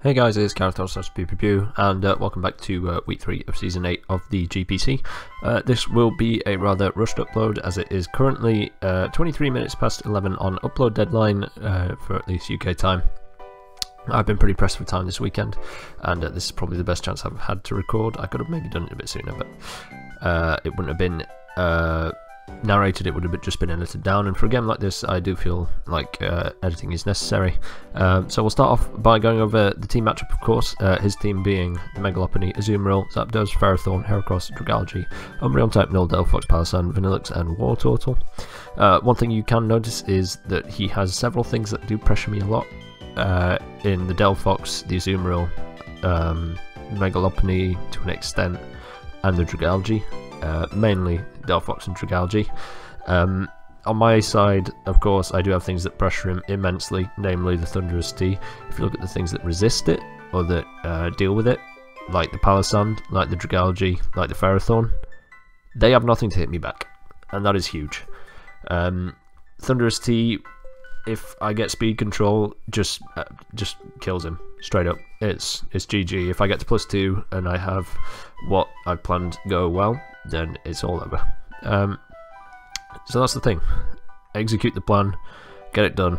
Hey guys, it's Gareth and welcome back to week 3 of season 8 of the GPC. This will be a rather rushed upload as it is currently 23 minutes past 11 on upload deadline for at least UK time. I've been pretty pressed for time this weekend, and this is probably the best chance I've had to record. I could have maybe done it a bit sooner, but it wouldn't have been narrated, it would have just been edited down, and for a game like this I do feel like editing is necessary. So we'll start off by going over the team matchup, of course, his team being the Megalopony, Azumarill, Zapdos, Ferrothorn, Heracross, Dragalge, Umbreon type, Null, Delphox, Palossand, Vanillix and Wartortle. One thing you can notice is that he has several things that do pressure me a lot. In the Delphox, the Azumarill, Megalopony to an extent, and the Dragalge. Mainly Delphox and Dragalge. On my side, of course, I do have things that pressure him immensely, namely the Thunderous T. If you look at the things that resist it, or that deal with it, like the Palossand, like the Dragalge, like the Ferrothorn, they have nothing to hit me back, and that is huge. Thunderous T, if I get speed control, just kills him straight up. It's GG. If I get to +2 and I have what I've planned go well, then it's all over. So that's the thing. Execute the plan, get it done,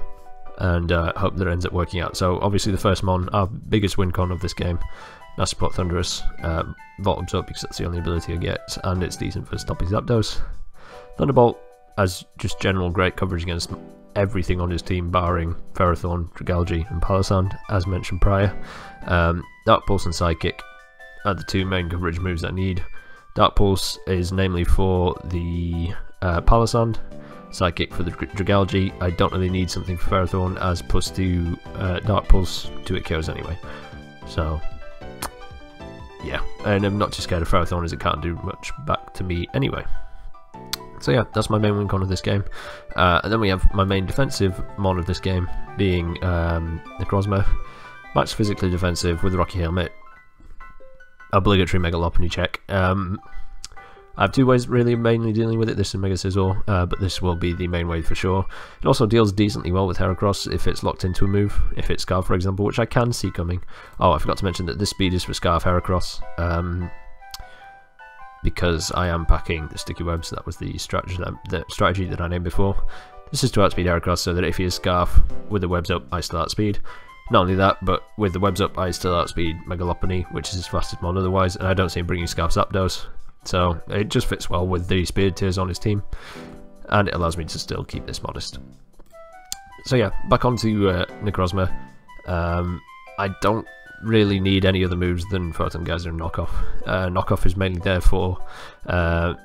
and hope that it ends up working out. So obviously the first mon, our biggest win con of this game, Nasty Plot Thunderous, bottoms up because that's the only ability I get, and it's decent for stopping Zapdos. Thunderbolt has just general great coverage against everything on his team barring Ferrothorn, Dragalge and Palossand, as mentioned prior. Dark Pulse and Psychic are the two main coverage moves I need. Dark Pulse is namely for the Palossand, Psychic for the Dragalge. I don't really need something for Ferrothorn, as +2 Dark Pulse to it kills anyway. So yeah, and I'm not too scared of Ferrothorn as it can't do much back to me anyway. So yeah, that's my main win con of this game. And then we have my main defensive mon of this game being Necrozma. Max physically defensive with Rocky Helmet. Obligatory Megalopony check. I have two ways really mainly dealing with it, this and Mega Scizor, but this will be the main way for sure. It also deals decently well with Heracross if it's locked into a move, if it's Scarf for example, which I can see coming. Oh, I forgot to mention that this speed is for Scarf Heracross, because I am packing the sticky webs. That was the strategy that I named before. This is to outspeed Heracross so that if he is Scarf with the webs up, I still outspeed. Not only that, but with the webs up, I still outspeed Megalopony, which is his fastest mon otherwise, and I don't see him bringing Scarf Zapdos. So it just fits well with the speed tiers on his team, and it allows me to still keep this modest. So yeah, back onto Necrozma. I don't really need any other moves than Photon Geyser and Knockoff. Knockoff is mainly there for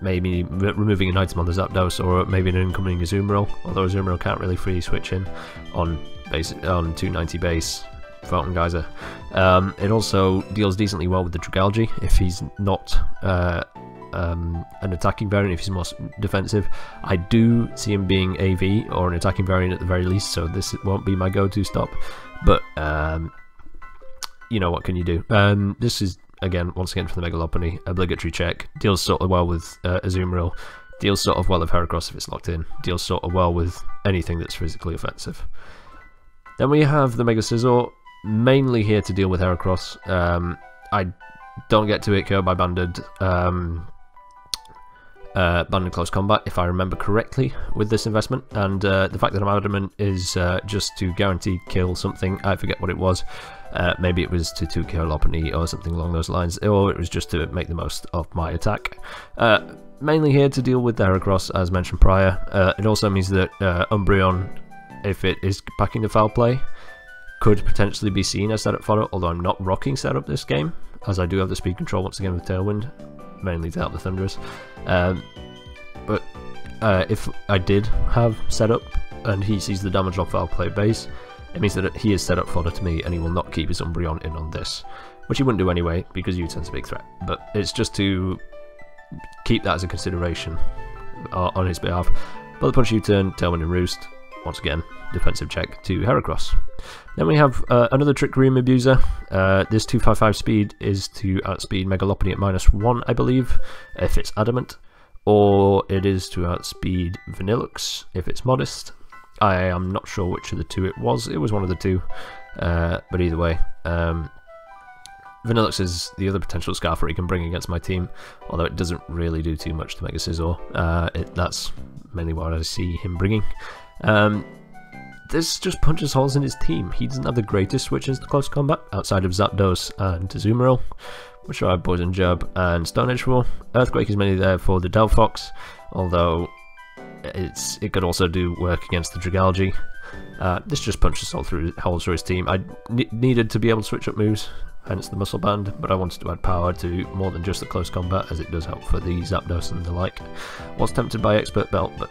maybe removing an item on the Zapdos, or maybe an incoming Azumarill, although Azumarill can't really free switch in on 290 base Photon Geyser. It also deals decently well with the Dragalge if he's not an attacking variant, if he's more defensive. I do see him being AV or an attacking variant at the very least, so this won't be my go-to stop, but you know, what can you do? This is, once again for the Megalopony, obligatory check. Deals sort of well with Azumarill, deals sort of well with Heracross if it's locked in, deals sort of well with anything that's physically offensive. Then we have the Mega Scizor, mainly here to deal with Heracross. I don't get to it KO by banded close combat, if I remember correctly, with this investment, and the fact that I'm adamant is just to guarantee kill something. I forget what it was. Maybe it was to 2-KO Lopunny or something along those lines, or it was just to make the most of my attack. Mainly here to deal with the Heracross, as mentioned prior. It also means that Umbreon, if it is packing the foul play, could potentially be seen as setup fodder, although I'm not rocking setup this game, as I do have the speed control once again with Tailwind, mainly to help the Thunderous. But if I did have setup and he sees the damage on foul play base, it means that he is set up fodder to me, and he will not keep his Umbreon in on this, which he wouldn't do anyway because U-turn's a big threat, but it's just to keep that as a consideration on his behalf. Bullet Punch, U-turn, Tailwind and Roost, once again defensive check to Heracross. Then we have another Trick Room Abuser. This 255 speed is to outspeed Megalopony at -1, I believe, if it's adamant, or it is to outspeed Vanillux if it's modest. I am not sure which of the two it was. It was one of the two. but either way, Vanillux is the other potential Scarfer he can bring against my team, although it doesn't really do too much to Mega Scizor. That's mainly what I see him bringing. This just punches holes in his team. He doesn't have the greatest switches to close combat, outside of Zapdos and Azumarill, which are Poison Jab and Stone Edge for. Earthquake is mainly there for the Delphox, although it could also do work against the Dragalge. This just punches holes through his team. I needed to be able to switch up moves, hence the Muscle Band, but I wanted to add power to more than just the close combat, as it does help for the Zapdos and the like. Was tempted by Expert Belt, but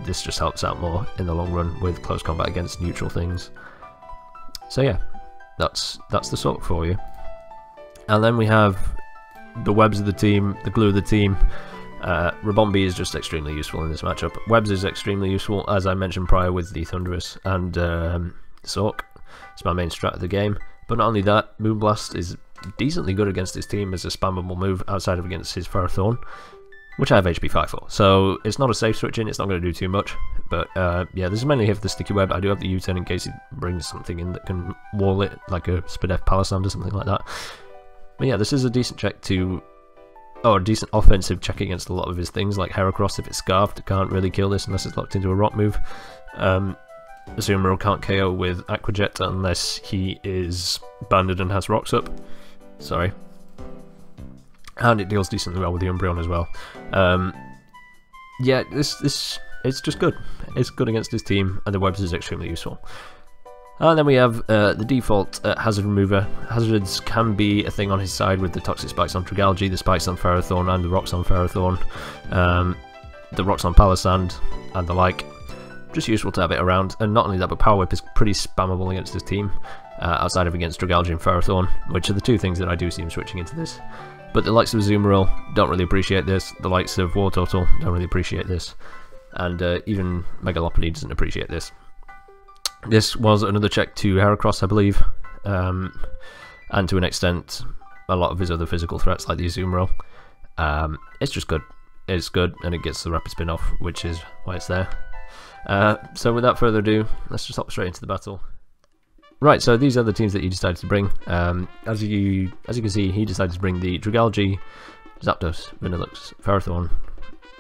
this just helps out more in the long run with close combat against neutral things. So yeah, that's the sort for you. And then we have the webs of the team, the glue of the team. Rabombi is just extremely useful in this matchup. Webs is extremely useful, as I mentioned prior, with the Thundurus and Sork. It's my main strat of the game. But not only that, Moonblast is decently good against his team as a spammable move outside of against his Ferrothorn, which I have HP 5 for. So it's not a safe switch in, it's not going to do too much. But yeah, this is mainly here for the Sticky Web. I do have the U-turn in case he brings something in that can wall it, like a Spadef Palisand or something like that. But yeah, this is a decent check to... Oh, a decent offensive check against a lot of his things, like Heracross. If it's Scarfed, it can't really kill this unless it's locked into a rock move. Azumarill can't KO with Aqua Jet unless he is banded and has rocks up. Sorry. And it deals decently well with the Umbreon as well. Yeah, it's just good. It's good against his team, and the webs is extremely useful. And then we have the default Hazard Remover. Hazards can be a thing on his side with the Toxic Spikes on Dragalge, the Spikes on Ferrothorn, and the Rocks on Ferrothorn, the Rocks on Palisand, and the like. Just useful to have it around, and not only that, but Power Whip is pretty spammable against his team, outside of against Dragalge and Ferrothorn, which are the two things that I do see him switching into this. But the likes of Azumarill don't really appreciate this, the likes of Wartortle don't really appreciate this, and even Megalopony doesn't appreciate this. This was another check to Heracross, I believe, and to an extent a lot of his other physical threats like the Azumarill. It's just good. It's good, and it gets the Rapid Spin off, which is why it's there. So without further ado, let's just hop straight into the battle. Right, so these are the teams that he decided to bring. As you can see, he decided to bring the Dragalge, Zapdos, Vanillux, Ferrothorn,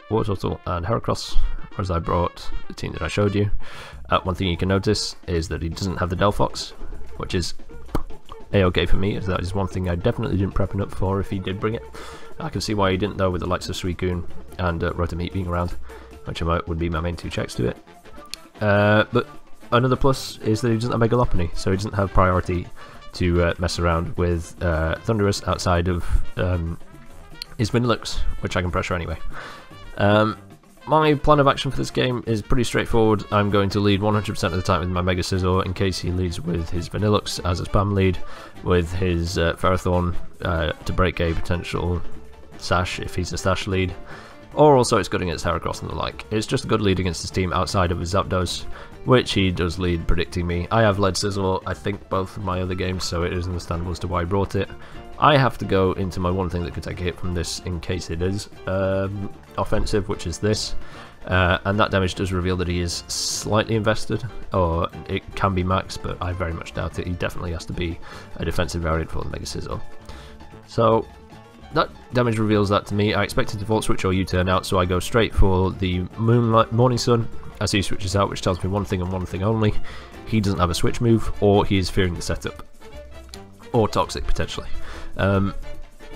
Wartortle, and Heracross, whereas I brought the team that I showed you. One thing you can notice is that he doesn't have the Delphox, which is a-okay for me, as that is one thing I definitely didn't prep him up for if he did bring it. I can see why he didn't, though, with the likes of Suicune and Rotomeat being around, which would be my main two checks to it. But another plus is that he doesn't have Megalopony, so he doesn't have priority to mess around with Thundurus outside of his Vanillux, which I can pressure anyway. My plan of action for this game is pretty straightforward. I'm going to lead 100% of the time with my Mega Scizor in case he leads with his Vanillux as a spam lead, with his Ferrothorn to break a potential Sash if he's a Sash lead, or also it's good against Heracross and the like. It's just a good lead against his team outside of his Zapdos, which he does lead predicting me. I have led Scizor, I think, both of my other games, so it is understandable as to why I brought it. I have to go into my one thing that could take a hit from this in case it is offensive, which is this. And that damage does reveal that he is slightly invested, or it can be max, but I very much doubt it. He definitely has to be a defensive variant for the Mega Scizor. So that damage reveals that to me. I expect him to Volt Switch or U-turn out, so I go straight for the Morning Sun as he switches out, which tells me one thing and one thing only. He doesn't have a switch move, or he is fearing the setup. Or Toxic, potentially.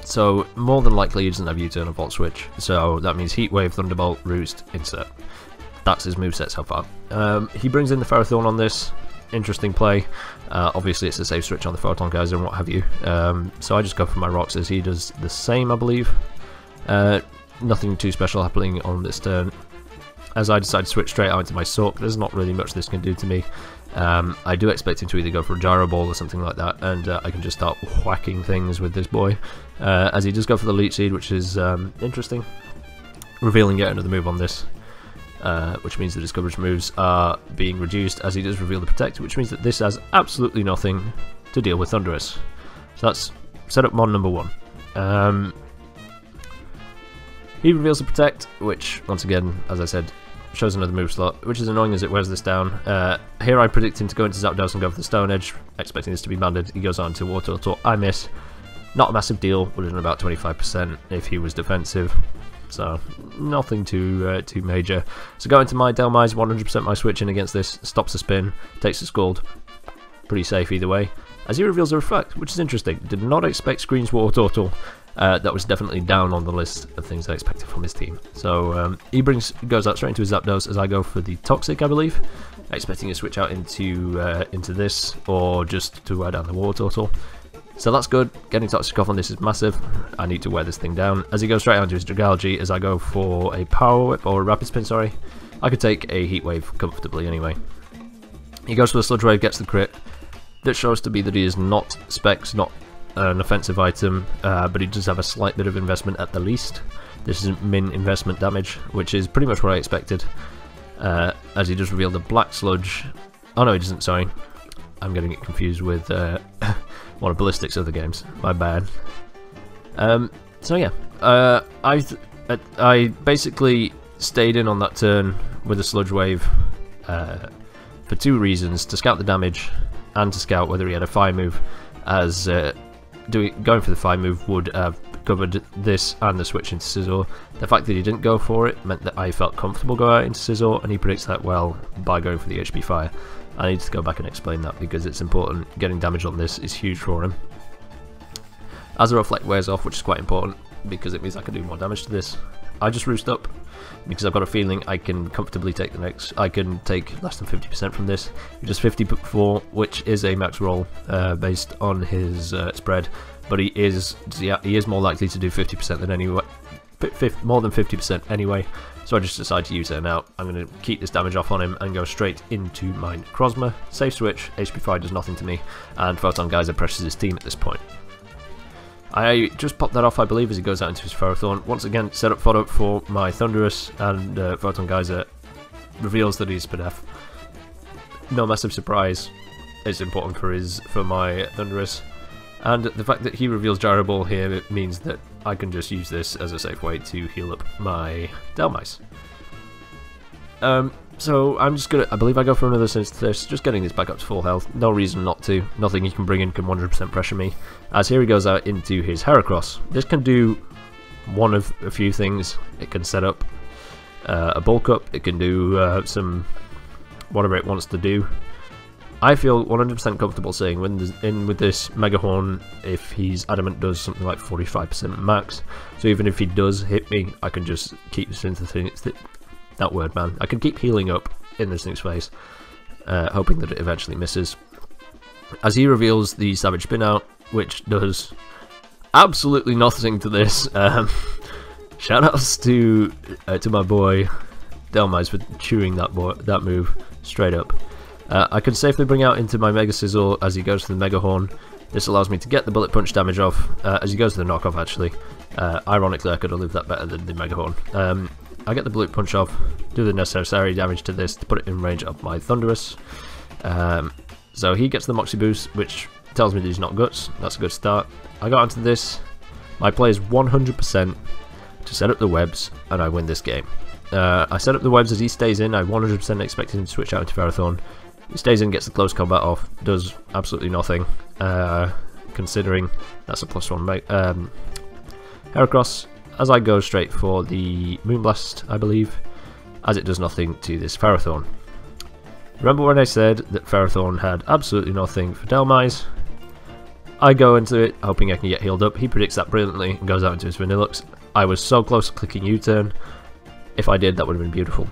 So more than likely he doesn't have U-turn or Volt Switch, so that means Heat Wave, Thunderbolt, Roost, Insert. That's his moveset so far. He brings in the Ferrothorn on this. Interesting play. Obviously it's a safe switch on the Photon Geyser and what have you. So I just go for my rocks as he does the same, I believe. Nothing too special happening on this turn. As I decide to switch straight out into my Sork, there's not really much this can do to me. I do expect him to either go for a Gyro Ball or something like that, and I can just start whacking things with this boy. As he does go for the Leech Seed, which is interesting. Revealing yet another move on this, which means that his coverage moves are being reduced as he does reveal the Protect, which means that this has absolutely nothing to deal with Thundurus. So that's setup mod number 1. He reveals the Protect, which, once again, as I said, shows another move slot, which is annoying as it wears this down. Here I predict him to go into Zapdos and go for the Stone Edge, expecting this to be banded. He goes on to Water Turtle. I miss. Not a massive deal, would have done about 25% if he was defensive. So, nothing too major. So go into my Delmise, 100% my switch in against this, stops the spin, takes the Scald. Pretty safe either way. As he reveals a Reflect, which is interesting. Did not expect Screen's Water Turtle. That was definitely down on the list of things I expected from his team. So he goes out straight into his Zapdos as I go for the Toxic, I believe. Expecting to switch out into this, or just to wear down the Water Turtle. So that's good. Getting Toxic off on this is massive. I need to wear this thing down. As he goes straight onto his Dragalge, as I go for a Power Whip, or a Rapid Spin, sorry. I could take a Heat Wave comfortably anyway. He goes for the Sludge Wave, gets the crit. That shows to be that he is not Specs, not an offensive item, but he does have a slight bit of investment at the least. This is min investment damage, which is pretty much what I expected. As he does reveal the Black Sludge. Oh no, he doesn't, sorry. I'm getting it confused with one of Ballistic's other games. My bad. So yeah, I basically stayed in on that turn with a Sludge Wave for two reasons: to scout the damage and to scout whether he had a Fire move, as going for the Fire move would have covered this and the switch into Scizor. The fact that he didn't go for it meant that I felt comfortable going out into Scizor, and he predicts that well by going for the HP Fire. I need to go back and explain that because it's important. Getting damage on this is huge for him. As the Reflect wears off, which is quite important because it means I can do more damage to this, I just roost up because I've got a feeling I can comfortably take the next. I can take less than 50% from this. He does 50%, which is a max roll based on his spread, but he is more likely to do 50% than anyway, more than 50% anyway. So I just decide to use it now. I'm going to keep this damage off on him and go straight into my Necrozma. Safe switch, HP Fire does nothing to me, and Photon Geyser pressures his team at this point. I just popped that off, I believe, as he goes out into his Ferrothorn. Once again, set up fodder for my Thundurus, and Photon Geyser reveals that he's Spadef. No massive surprise. It's important for my Thundurus. And the fact that he reveals Gyro Ball here, it means that I can just use this as a safe way to heal up my Delmise. So I'm just gonna, I believe I go for another Synthesis, just getting this back up to full health. No reason not to. Nothing he can bring in can 100% pressure me. As here he goes out into his Heracross. This can do one of a few things. It can set up a bulk up. It can do some whatever it wants to do. I feel 100% comfortable saying in with this Mega Horn, if he's adamant, does something like 45% max. So even if he does hit me, I can just keep synthesizing. That word, man. I can keep healing up in this thing's face, hoping that it eventually misses. As he reveals the Savage Spin Out, which does absolutely nothing to this. Shoutouts to my boy Delmise for chewing that move straight up. I can safely bring out into my Mega Sizzle as he goes to the Mega Horn. This allows me to get the Bullet Punch damage off as he goes to the knockoff, actually. Ironically, I could have lived that better than the Mega Horn. I get the Bullet Punch off, do the necessary damage to this to put it in range of my Thundurus. So he gets the Moxie Boost, which tells me that he's not Guts. That's a good start. I got onto this. My play is 100% to set up the webs, and I win this game. I set up the webs as he stays in. I 100% expected him to switch out into Ferrothorn. He stays in, gets the close combat off, does absolutely nothing, considering that's a +1 Heracross, as I go straight for the Moonblast, I believe, as it does nothing to this Ferrothorn. Remember when I said that Ferrothorn had absolutely nothing for Delmise? I go into it, hoping I can get healed up. He predicts that brilliantly and goes out into his Vanillux. I was so close to clicking U-turn. If I did, that would have been beautiful.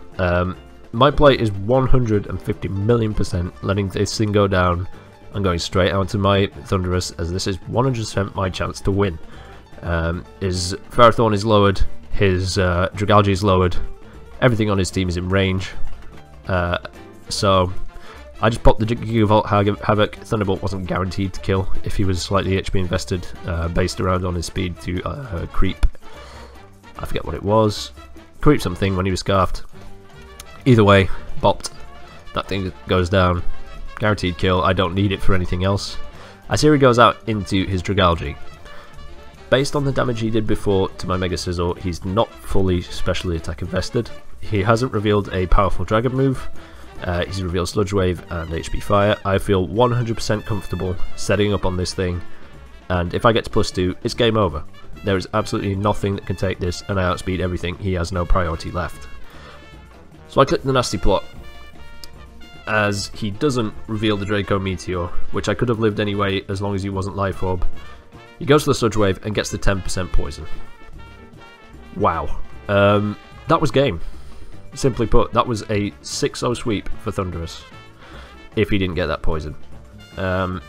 My play is 150,000,000% letting this thing go down and going straight out to my Thundurus, as this is 100% my chance to win. His Ferrothorn is lowered, his Dragalge is lowered, everything on his team is in range. So I just popped the Gigavolt Havoc. Thunderbolt wasn't guaranteed to kill if he was slightly HP invested, based around on his speed to creep. I forget what it was. Creep something when he was scarfed. Either way, bopped. That thing goes down. Guaranteed kill. I don't need it for anything else. As here he goes out into his Dragalge. Based on the damage he did before to my Mega Sizzle, he's not fully specially attack invested. he hasn't revealed a powerful dragon move. He's revealed Sludge Wave and HP Fire. I feel 100% comfortable setting up on this thing, and if I get to +2, it's game over. There is absolutely nothing that can take this, and I outspeed everything. He has no priority left. So I click the Nasty Plot, as he doesn't reveal the Draco Meteor, which I could have lived anyway as long as he wasn't Life Orb. He goes for the Sludge Wave and gets the 10% poison. Wow. That was game. Simply put, that was a 6-0 sweep for Thundurus, if he didn't get that poison. I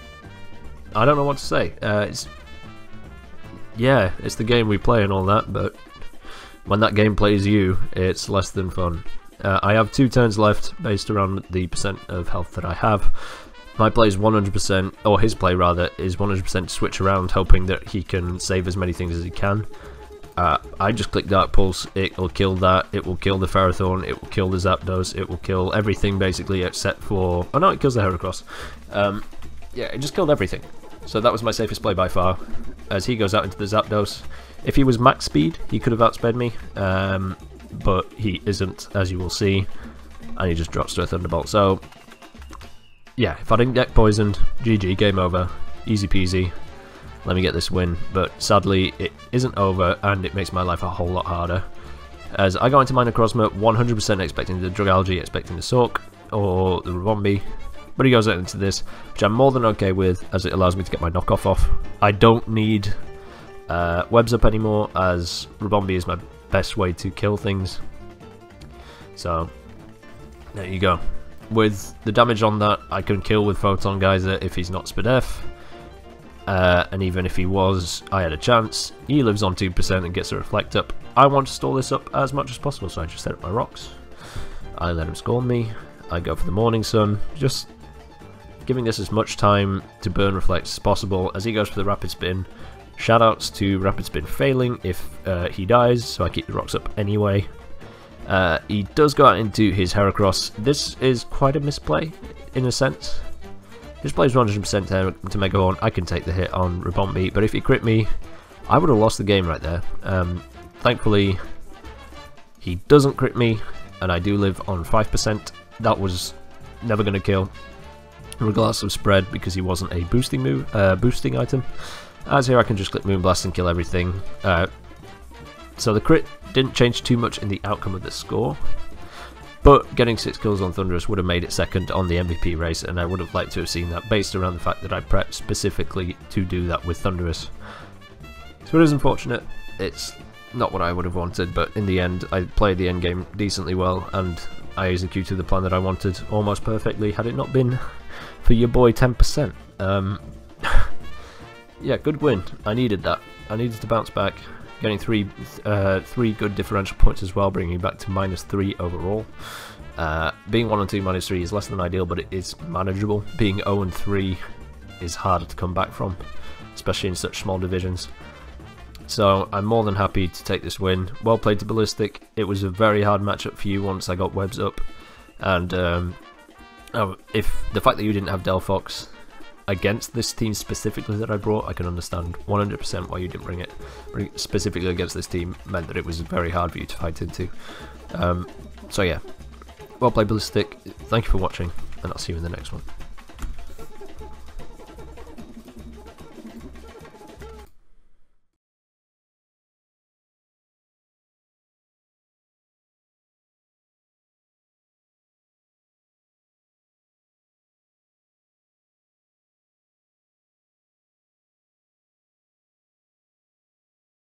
don't know what to say. It's the game we play and all that, but when that game plays you, it's less than fun. I have 2 turns left based around the percent of health that I have. My play is 100%, or his play rather, is 100% to switch around, hoping that he can save as many things as he can. I just click Dark Pulse, it will kill that, it will kill the Ferrothorn, it will kill the Zapdos, it will kill everything basically except for... Oh no, it kills the Heracross. Yeah, it just killed everything. So that was my safest play by far, as he goes out into the Zapdos. If he was max speed, he could have outsped me, but he isn't, as you will see, and he just drops to a Thunderbolt. So, yeah, if I didn't get poisoned, GG, game over, easy peasy. Let me get this win, but sadly it isn't over, and it makes my life a whole lot harder. As I go into my Necrozma 100% expecting the Dragalge, expecting the Sork or the Rabombi, but he goes out into this, which I'm more than okay with, as it allows me to get my knockoff off. I don't need Webs Up anymore, as Rabombi is my best way to kill things. So there you go. With the damage on that, I can kill with Photon Geyser if he's not Spadef. And even if he was, I had a chance. He lives on 2% and gets a Reflect Up. I want to stall this up as much as possible, so I just set up my rocks. I let him scorn me. I go for the Morning Sun, just giving this as much time to burn Reflects as possible as he goes for the Rapid Spin. Shoutouts to Rapid Spin failing if he dies, so I keep the rocks up anyway. He does go out into his Heracross. This is quite a misplay, in a sense. His play is 100% to Mega Horn. I can take the hit on Rabombi, but if he crit me, I would have lost the game right there. Thankfully, he doesn't crit me, and I do live on 5%. That was never going to kill, regardless of spread, because he wasn't a boosting move, boosting item. As here, I can just click Moonblast and kill everything. So the crit didn't change too much in the outcome of the score. But getting 6 kills on Thundurus would have made it second on the MVP race, and I would have liked to have seen that based around the fact that I prepped specifically to do that with Thundurus. So it is unfortunate, it's not what I would have wanted, but in the end I played the endgame decently well, and I executed the plan that I wanted almost perfectly had it not been for your boy 10%. Yeah, good win. I needed that. I needed to bounce back. Getting three good differential points as well, bringing me back to -3 overall. Being 1 and 2 -3 is less than ideal, but it is manageable. Being 0 and 3 is harder to come back from, especially in such small divisions. So I'm more than happy to take this win. Well played to Ballistic. It was a very hard matchup for you once I got Webs Up, and if the fact that you didn't have Delphox against this team specifically that I brought, I can understand 100% why you didn't bring it. Specifically against this team meant that it was very hard for you to fight into. So yeah, well played Ballistic, thank you for watching, and I'll see you in the next one.